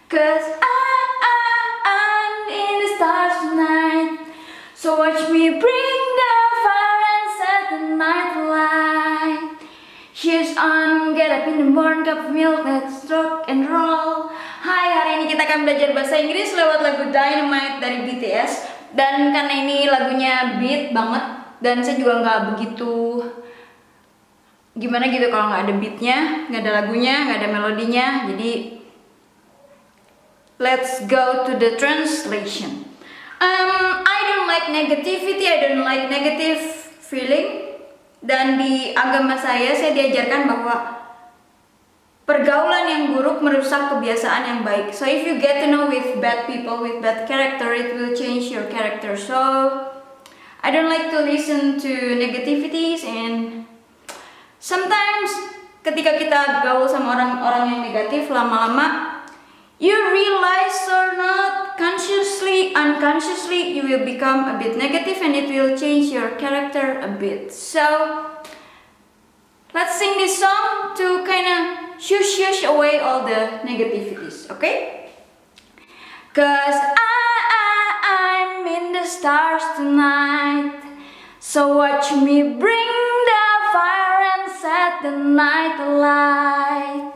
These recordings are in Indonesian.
Cause I'm in the stars tonight. So watch me bring the fire and set the night light. Shoes on, get up in the morning, cup of milk, let's rock and roll. Hai, hari ini kita akan belajar bahasa Inggris lewat lagu Dynamite dari BTS. Dan karena ini lagunya beat banget, dan saya juga nggak begitu gimana gitu kalau nggak ada beatnya, nggak ada lagunya, nggak ada melodinya. Jadi let's go to the translation. I don't like negativity, I don't like negative feeling. Dan di agama saya diajarkan bahwa pergaulan yang buruk merusak kebiasaan yang baik. So if you get to know with bad people, with bad character, it will change your character. So I don't like to listen to negativities, and sometimes ketika kita gaul sama orang-orang yang negatif, lama-lama you realize or not, consciously, unconsciously, you will become a bit negative and it will change your character a bit. So, let's sing this song to kind of shush away all the negativities, okay? Cause I'm in the stars tonight. So watch me bring the fire and set the night light.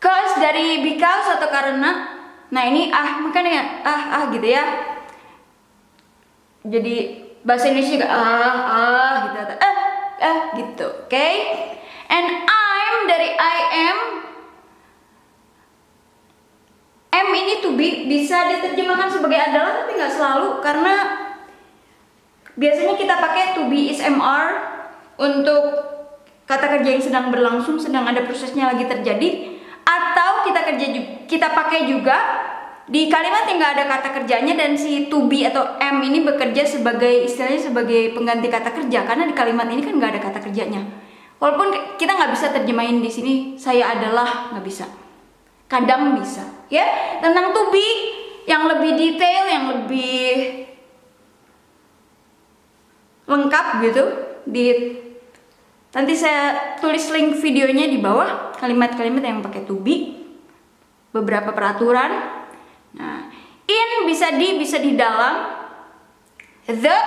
Cause dari because atau karena, nah ini makanya gitu ya. Jadi bahasa Indonesia juga gitu atau gitu, okay? And I'm dari I am ini to be bisa diterjemahkan sebagai adalah, tapi nggak selalu, karena biasanya kita pakai to be is mr untuk kata kerja yang sedang berlangsung, sedang ada prosesnya lagi terjadi. Atau kita pakai juga di kalimat yang nggak ada kata kerjanya, dan si to be atau am ini bekerja sebagai istilahnya sebagai pengganti kata kerja, karena di kalimat ini kan nggak ada kata kerjanya. Walaupun kita nggak bisa terjemahin di sini saya adalah, nggak bisa. Kadang bisa, ya. Tentang to be yang lebih detail, yang lebih lengkap gitu, nanti saya tulis link videonya di bawah, kalimat-kalimat yang pakai to be, beberapa peraturan. Nah, in bisa di dalam. The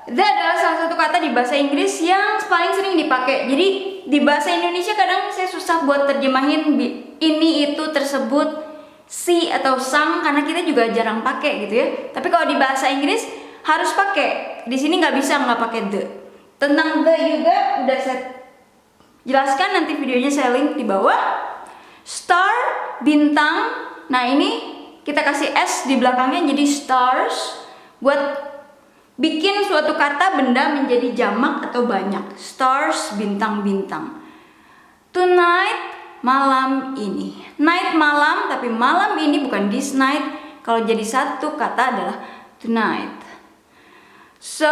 adalah salah satu kata di bahasa Inggris yang paling sering dipakai. Jadi di bahasa Indonesia kadang saya susah buat terjemahin ini, itu, tersebut, si atau sang, karena kita juga jarang pakai gitu ya. Tapi kalau di bahasa Inggris harus pakai. Di sini nggak bisa nggak pakai the. Tentang the juga udah saya jelaskan, nanti videonya saya link di bawah. Star, bintang. Nah ini kita kasih S di belakangnya jadi stars, buat bikin suatu kata benda menjadi jamak atau banyak. Stars, bintang-bintang. Tonight, malam ini. Night malam, tapi malam ini bukan this night. Kalau jadi satu kata adalah tonight. So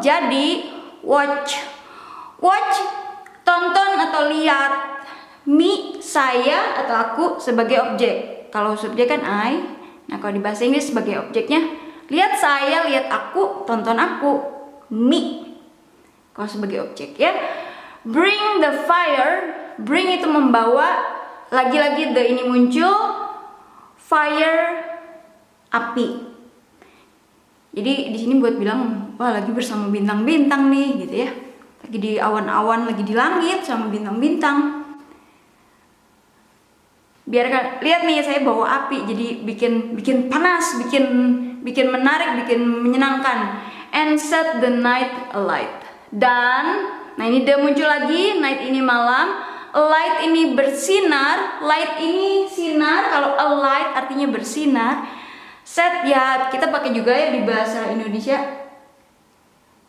jadi watch, tonton atau lihat. Me, saya atau aku sebagai objek. Kalau subjek kan I. Nah kalau di bahasa Inggris sebagai objeknya, lihat saya, lihat aku, tonton aku. Me, kalau sebagai objek ya. Bring the fire. Bring itu membawa. Lagi-lagi the ini muncul. Fire, api. Jadi di sini buat bilang, wah lagi bersama bintang-bintang nih gitu ya. Lagi di awan-awan, lagi di langit sama bintang-bintang. Biarkan, lihat nih saya bawa api, jadi bikin panas, bikin menarik, bikin menyenangkan. And set the night alight. Dan, nah ini dia muncul lagi, night ini malam, light ini bersinar, light ini sinar. Kalau alight artinya bersinar. Set ya kita pakai juga ya di bahasa Indonesia.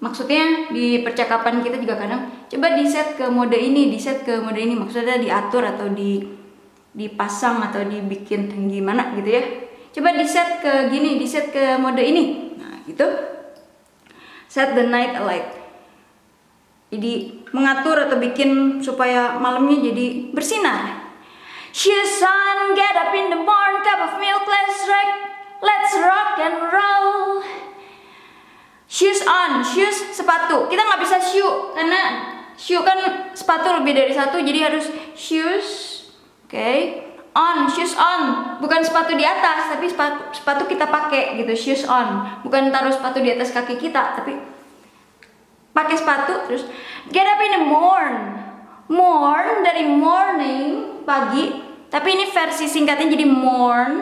Maksudnya di percakapan kita juga kadang coba di set ke mode ini, di set ke mode ini. Maksudnya diatur atau dipasang atau dibikin gimana gitu ya. Coba di set ke gini, di set ke mode ini. Nah gitu. Set the night alight. Jadi mengatur atau bikin supaya malamnya jadi bersinar. Shoes on, get up in the morning, cup of milk, let's rock and roll. Shoes on, shoes sepatu. Kita nggak bisa shoe karena shoe kan sepatu lebih dari satu, jadi harus shoes. Okay. shoes on, bukan sepatu di atas, tapi sepatu kita pakai gitu, shoes on, bukan taruh sepatu di atas kaki kita, tapi pakai sepatu. Terus get up in the morn dari morning, pagi, tapi ini versi singkatnya jadi morn.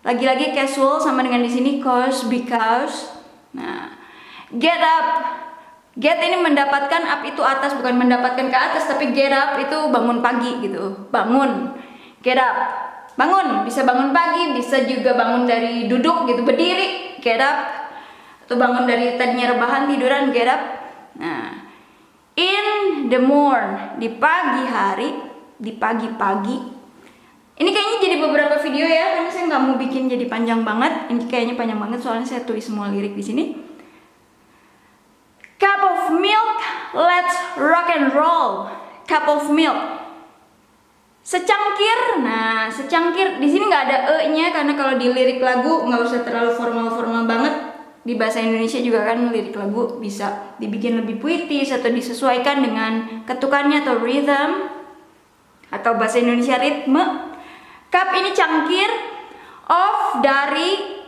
Lagi-lagi casual sama dengan di sini cause, because. Nah, get up. Get ini mendapatkan, up itu atas, bukan mendapatkan ke atas, tapi get up itu bangun pagi gitu. Bangun. Get up. Bangun, bisa bangun pagi, bisa juga bangun dari duduk gitu, berdiri, get up. Atau bangun dari tadinya rebahan, tiduran, get up. Nah, in the morn, di pagi hari, di pagi-pagi. Ini kayaknya jadi beberapa video ya, karena saya nggak mau bikin jadi panjang banget. Ini kayaknya panjang banget soalnya saya tulis semua lirik di sini. Cup of milk, let's rock and roll. Cup of milk, secangkir. Nah, secangkir di sini nggak ada e-nya karena kalau di lirik lagu nggak usah terlalu formal-formal banget. Di bahasa Indonesia juga kan lirik lagu bisa dibikin lebih puitis atau disesuaikan dengan ketukannya atau rhythm, atau bahasa Indonesia ritme. Cup ini cangkir, of dari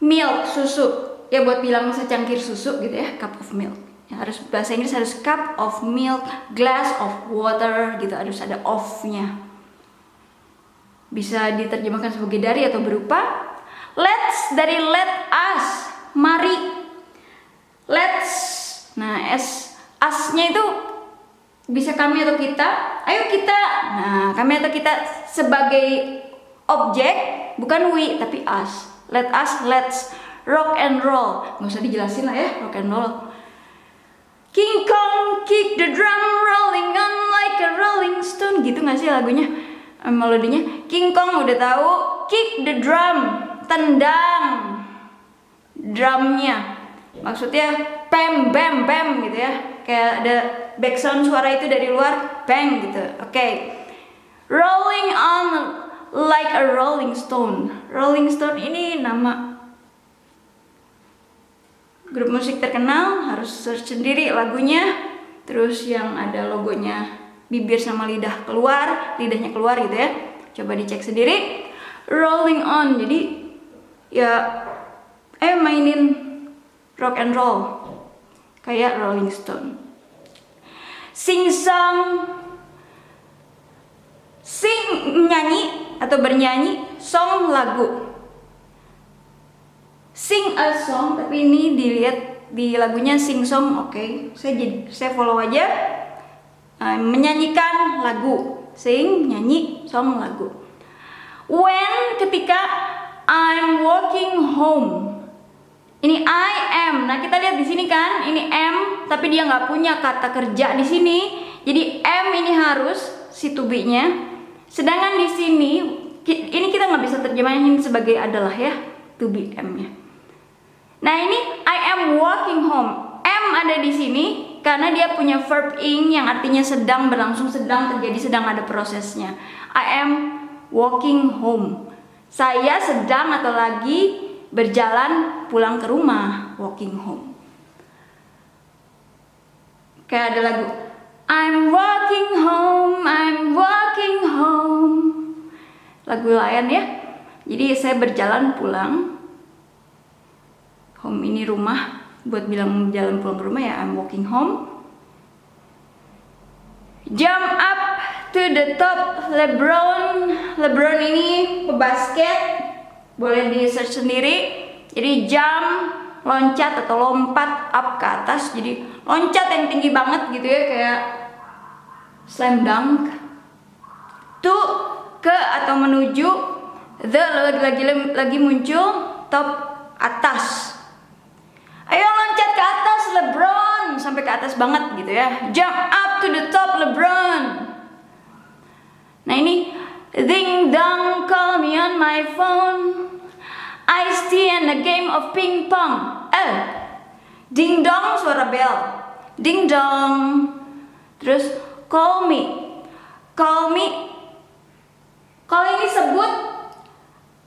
milk, susu. Ya buat bilang secangkir susu gitu ya, cup of milk. Ya, harus bahasa Inggris harus cup of milk, glass of water gitu, harus ada of-nya. Bisa diterjemahkan sebagai dari atau berupa. Let's dari let us, mari. Let's. Nah, us-nya itu bisa kami atau kita. Ayo kita. Nah, kami atau kita sebagai objek, bukan we tapi us. Let us, let's rock and roll. Nggak usah dijelasin lah ya, rock and roll. King Kong kick the drum, rolling on like a rolling stone. Gitu nggak sih lagunya, melodinya? King Kong udah tahu. Kick the drum, tendang drumnya. Maksudnya bam bam bam gitu ya. Kayak ada background suara itu dari luar, bang gitu. Oke. Rolling on like a rolling stone. Rolling Stone ini nama grup musik terkenal, harus search sendiri lagunya. Terus yang ada logonya bibir sama lidah keluar, lidahnya keluar gitu ya. Coba dicek sendiri. Rolling on, jadi ya mainin rock and roll kayak Rolling Stone. Sing song, sing nyanyi atau bernyanyi, song lagu. Sing a song, tapi ini dilihat di lagunya sing song, oke. Saya follow aja. Menyanyikan lagu, sing, nyanyi, song, lagu. When, ketika I'm walking home. Ini I am. Nah, kita lihat di sini kan, ini am, tapi dia nggak punya kata kerja di sini. Jadi am ini harus si to be-nya. Sedangkan di sini ini kita nggak bisa terjemahin sebagai adalah ya, to be am-nya. Nah, ini I am walking home. Am ada di sini karena dia punya verb ing yang artinya sedang, berlangsung, sedang terjadi, sedang ada prosesnya. I am walking home. Saya sedang atau lagi berjalan pulang ke rumah, walking home. Kayak ada lagu I'm walking home, I'm walking home. Lagu Lion ya. Jadi saya berjalan pulang. Home ini rumah, buat bilang jalan pulang ke rumah ya I'm walking home. Jump up to the top, LeBron ini pebasket, boleh di search sendiri. Jadi jump, loncat atau lompat up ke atas, jadi loncat yang tinggi banget gitu ya, kayak slam dunk. To, ke atau menuju, the lagi muncul, top, atas. Ayo loncat ke atas LeBron, sampai ke atas banget gitu ya. Jump up to the top LeBron. Nah ini ding dong call me on my phone, iced tea and a game of ping pong. Ding dong suara bel, ding dong. Terus call me. Call ini sebut,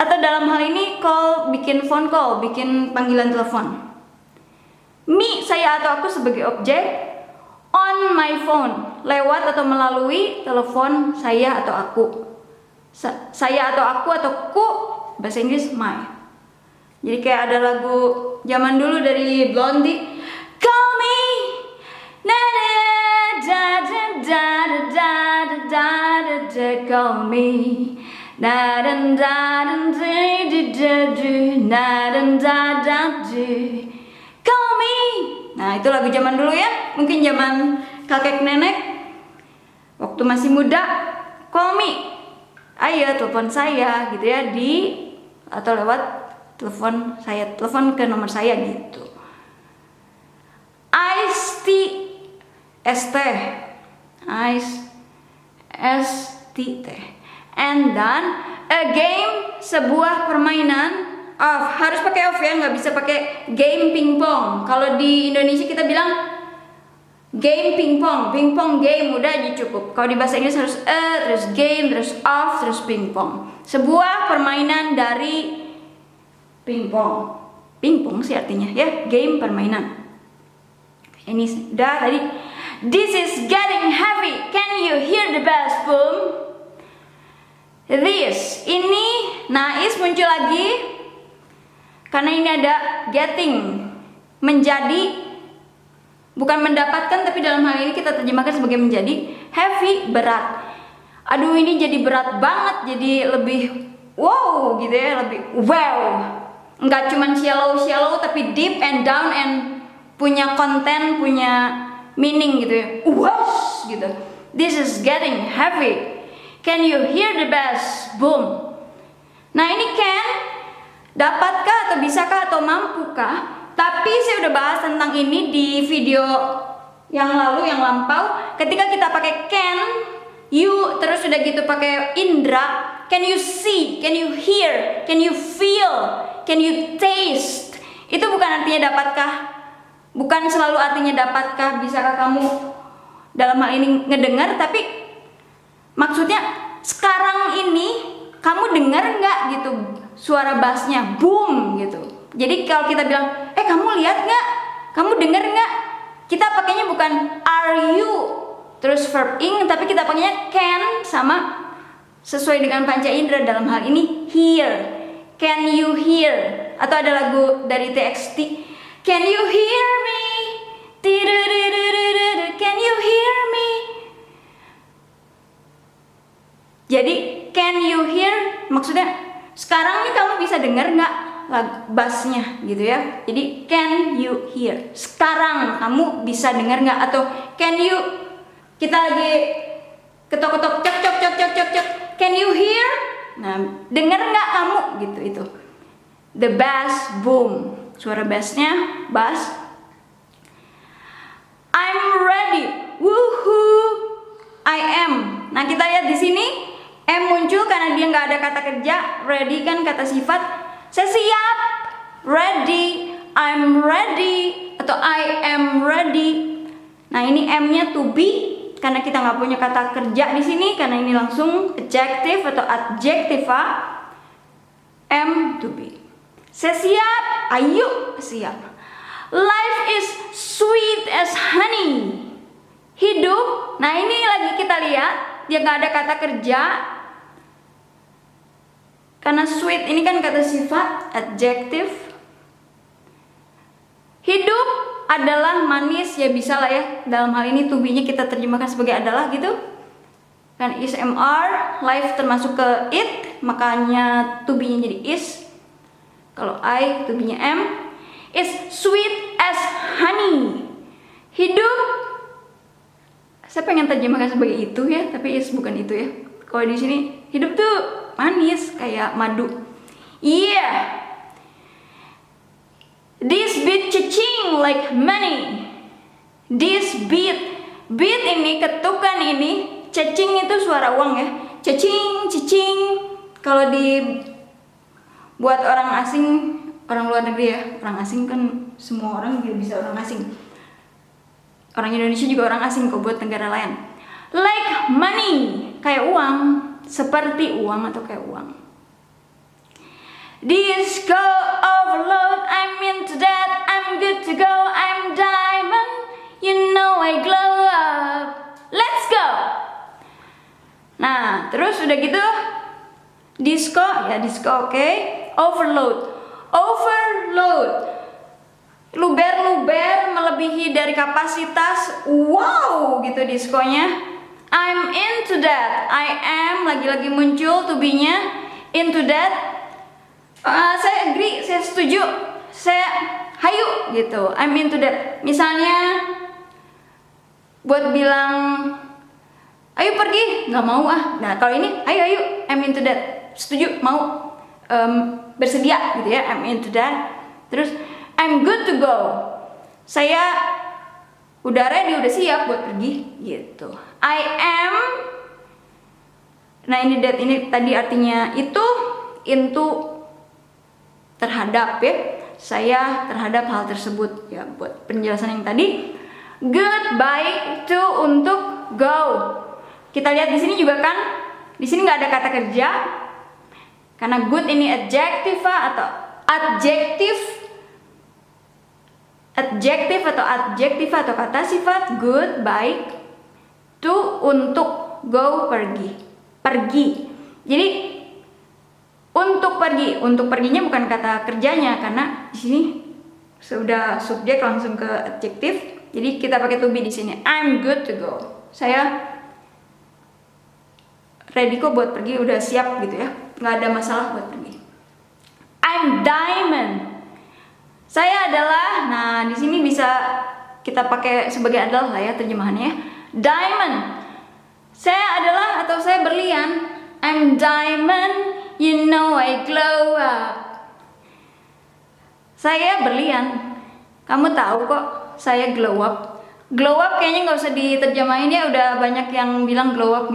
atau dalam hal ini call bikin phone call, bikin panggilan telepon. Me, saya atau aku sebagai objek. on my phone, lewat atau melalui telepon saya atau aku. Saya atau aku atau ku, bahasa Inggris my. Jadi kayak ada lagu zaman dulu dari Blondie, call me, na na da da da da da da da da, call me, na da da da da da da, na da da da da, call me. Nah itu lagu zaman dulu ya, mungkin zaman kakek nenek waktu masih muda, call me, ayo telepon saya gitu ya, atau lewat telepon saya, telepon ke nomor saya gitu. Iced tea, ST, ST, and then a game, sebuah permainan. Off, harus pakai off ya, nggak bisa pakai game pingpong. Kalau di Indonesia kita bilang game pingpong game, udah aja cukup. Kalau di bahasa Inggris harus terus game, terus off, terus pingpong. Sebuah permainan dari pingpong sih artinya ya, game permainan. Ini udah tadi. This is getting heavy. Can you hear the bass boom? This, ini nais muncul lagi. Karena ini ada getting, menjadi, bukan mendapatkan, tapi dalam hal ini kita terjemahkan sebagai menjadi. Heavy, berat. Aduh ini jadi berat banget, jadi lebih wow gitu ya, lebih wow. Enggak cuman shallow tapi deep and down and punya konten, punya meaning gitu ya. Wow gitu. This is getting heavy. Can you hear the bass boom? Nah ini can, dapatkah atau bisakah atau mampukah? Tapi saya udah bahas tentang ini di video yang lalu, yang lampau. Ketika kita pakai can, you, terus udah gitu pakai indra. Can you see? Can you hear? Can you feel? Can you taste? Itu bukan artinya dapatkah. Bukan selalu artinya dapatkah, bisakah kamu dalam hal ini ngedengar. Tapi maksudnya sekarang ini kamu dengar nggak gitu suara bassnya, boom gitu. Jadi kalau kita bilang, kamu lihat nggak, kamu dengar nggak, kita pakainya bukan are you terus verb ing, tapi kita pakainya can sama sesuai dengan panca indera, dalam hal ini hear. Can you hear? Atau ada lagu dari TXT, can you hear me? Can you hear me? Jadi can you hear maksudnya sekarang nih kamu bisa dengar nggak bassnya gitu ya. Jadi can you hear, sekarang kamu bisa dengar nggak. Atau can you, kita lagi ketok-ketok cok cok cok cok cok cok, can you hear? Nah dengar nggak kamu gitu. Itu the bass boom, suara bassnya, bass. I'm ready, woohoo, I am. Nah kita lihat di sini am muncul karena dia nggak ada kata kerja. Ready kan kata sifat. Saya siap, ready, I'm ready, atau I am ready. Nah ini am-nya to be karena kita nggak punya kata kerja di sini, karena ini langsung adjective atau adjektiva. Am to be. Saya siap, ayo siap. Life is sweet as honey. Hidup. Nah ini lagi kita lihat dia nggak ada kata kerja. Karena sweet ini kan kata sifat, adjektif. Hidup adalah manis, ya bisa lah ya. Dalam hal ini to be-nya kita terjemahkan sebagai adalah gitu. Kan is mr, life termasuk ke it, makanya to be-nya jadi is. Kalau I, to be-nya am. Is sweet as honey. Hidup, saya pengen terjemahkan sebagai itu ya, tapi is bukan itu ya. Kalau di sini hidup tuh manis kayak madu. Yeah. This beat cicing like money. This beat ini, ketukan ini, cicing itu suara uang ya. Cicing, cicing. Kalau buat orang asing, orang luar negeri ya. Orang asing kan semua orang juga bisa orang asing. Orang Indonesia juga orang asing kok buat negara lain. Like money, kayak uang, seperti uang atau kayak uang. Disco overload, I'm into that, I'm good to go, I'm diamond, you know I glow, Bingo. Nah, terus udah gitu disco, ya disco oke. Overload. Luber-luber melebihi dari kapasitas. Wow, gitu diskonya. I'm into that. I am lagi-lagi muncul to be-nya. Into that. Saya agree, saya setuju. Saya hayu gitu. I'm into that. Misalnya buat bilang ayo pergi, nggak mau ah. Nah kalau ini ayo I'm into that, setuju, mau, bersedia gitu ya. I'm into that. Terus I'm good to go, saya udah ready, udah siap buat pergi gitu. I am, nah ini that ini tadi artinya itu, into terhadap ya, saya terhadap hal tersebut ya. Buat penjelasan yang tadi, good, baik, to, untuk, go. Kita lihat di sini juga kan, di sini nggak ada kata kerja karena good ini adjective atau adjektif atau kata sifat. Good, baik, to, untuk, go, pergi. Jadi untuk perginya bukan kata kerjanya karena di sini sudah subjek langsung ke adjektif. Jadi kita pakai to be di sini. I'm good to go. Saya ready kok buat pergi, udah siap gitu ya, nggak ada masalah buat pergi. I'm diamond. Saya adalah, nah di sini bisa kita pakai sebagai adalah lah ya terjemahannya. Diamond. Saya adalah atau saya berlian. I'm diamond, you know I glow up. Saya berlian. Kamu tahu kok saya glow up. Glow up kayaknya nggak usah diterjemahin ya, udah banyak yang bilang glow up.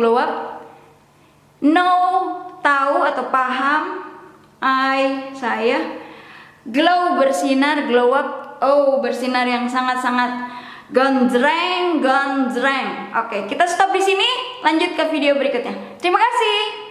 Know, tahu atau paham. Saya. Glow, bersinar, glow up. Oh, bersinar yang sangat-sangat gondreng. Oke, kita stop di sini. Lanjut ke video berikutnya. Terima kasih.